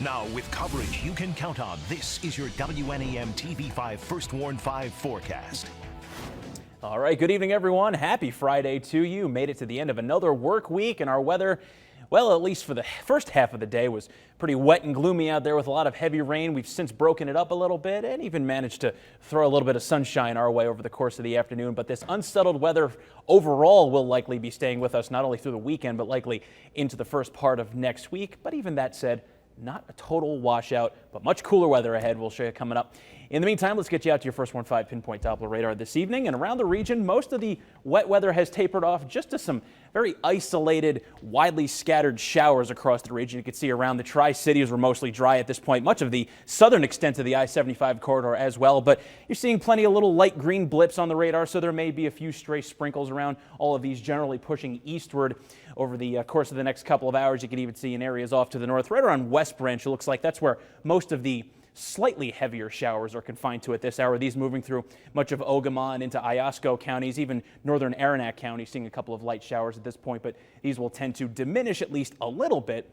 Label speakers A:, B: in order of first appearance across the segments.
A: Now, with coverage you can count on, this is your WNEM-TV5 First Warn 5 forecast.
B: All right, good evening, everyone. Happy Friday to you. Made it to the end of another work week, and our weather, well, at least for the first half of the day, was pretty wet and gloomy out there with a lot of heavy rain. We've since broken it up a little bit and even managed to throw a little bit of sunshine our way over the course of the afternoon. But this unsettled weather overall will likely be staying with us not only through the weekend, but likely into the first part of next week. But even that said, not a total washout, but much cooler weather ahead. We'll show you coming up. In the meantime, let's get you out to your First Warn 5 pinpoint Doppler radar this evening. And around the region, most of the wet weather has tapered off just to some very isolated, widely scattered showers across the region. You can see around the Tri-Cities were mostly dry at this point. Much of the southern extent of the I-75 corridor as well. But you're seeing plenty of little light green blips on the radar, so there may be a few stray sprinkles around. All of these generally pushing eastward over the course of the next couple of hours. You can even see in areas off to the north, right around West Branch. It looks like that's where most of the slightly heavier showers are confined to at this hour. These moving through much of Ogama and into Iosco counties, even northern Aranac County, seeing a couple of light showers at this point, but these will tend to diminish at least a little bit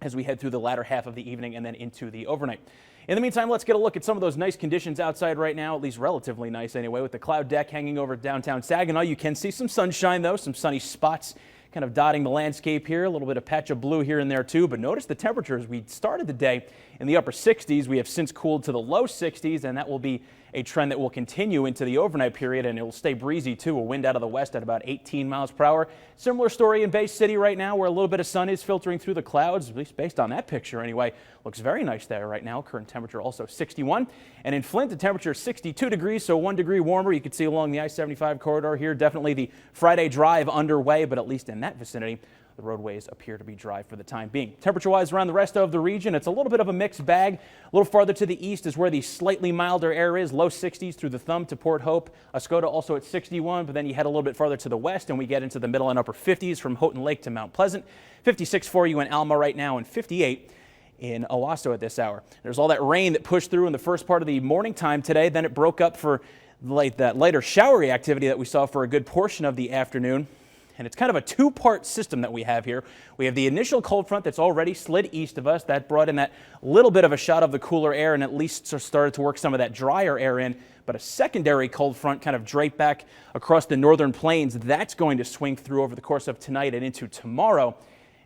B: as we head through the latter half of the evening and then into the overnight. In the meantime, let's get a look at some of those nice conditions outside right now, at least relatively nice anyway, with the cloud deck hanging over downtown Saginaw. You can see some sunshine, though, some sunny spots kind of dotting the landscape here. A little bit of patch of blue here and there, too. But notice the temperatures. We started the day in the upper 60s. We have since cooled to the low 60s, and that will be a trend that will continue into the overnight period, and it will stay breezy, too. A wind out of the west at about 18 miles per hour. Similar story in Bay City right now, where a little bit of sun is filtering through the clouds, at least based on that picture anyway. Looks very nice there right now. Current temperature also 61. And in Flint, the temperature is 62 degrees, so 1 degree warmer. You can see along the I-75 corridor here. Definitely the Friday drive underway, but at least in that vicinity, the roadways appear to be dry for the time being. Temperature-wise around the rest of the region, it's a little bit of a mixed bag. A little farther to the east is where the slightly milder air is, low 60s through the Thumb to Port Hope. Oscoda also at 61, but then you head a little bit farther to the west and we get into the middle and upper 50s from Houghton Lake to Mount Pleasant. 56 for you in Alma right now and 58 in Owasso at this hour. There's all that rain that pushed through in the first part of the morning time today. Then it broke up for that lighter showery activity that we saw for a good portion of the afternoon. And it's kind of a two-part system that we have here. We have the initial cold front that's already slid east of us. That brought in that little bit of a shot of the cooler air and at least started to work some of that drier air in. But a secondary cold front kind of draped back across the northern plains. That's going to swing through over the course of tonight and into tomorrow.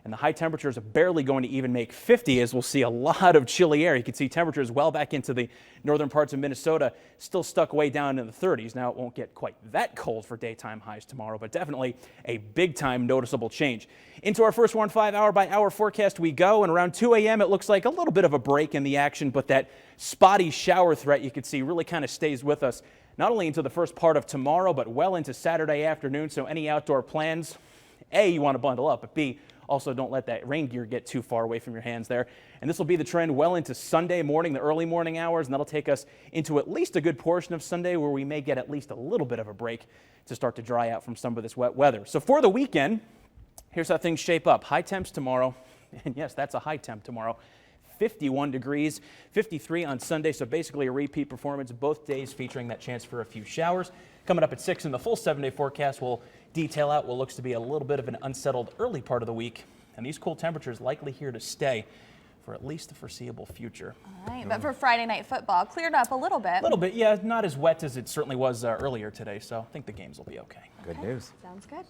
B: And the high temperatures are barely going to even make 50 as we'll see a lot of chilly air. You can see temperatures well back into the northern parts of Minnesota, still stuck way down in the 30s. Now it won't get quite that cold for daytime highs tomorrow, but definitely a big time noticeable change. Into our First Warn 5 hour by hour forecast we go, and around 2 a.m. it looks like a little bit of a break in the action, but that spotty shower threat you can see really kind of stays with us not only into the first part of tomorrow, but well into Saturday afternoon. So any outdoor plans, A, you want to bundle up, but B, also don't let that rain gear get too far away from your hands there. And this will be the trend well into Sunday morning, the early morning hours, and that'll take us into at least a good portion of Sunday where we may get at least a little bit of a break to start to dry out from some of this wet weather. So for the weekend, here's how things shape up. High temps tomorrow, and yes, that's a high temp tomorrow. 51 degrees, 53 on Sunday, so basically a repeat performance both days featuring that chance for a few showers. Coming up at 6 in the full 7-day forecast, we'll detail out what looks to be a little bit of an unsettled early part of the week, and these cool temperatures likely here to stay for at least the foreseeable future.
C: All right, but for Friday night football, cleared up a little bit.
B: A little bit, yeah, not as wet as it certainly was earlier today, so I think the games will be okay.
D: Good news.
C: Sounds good.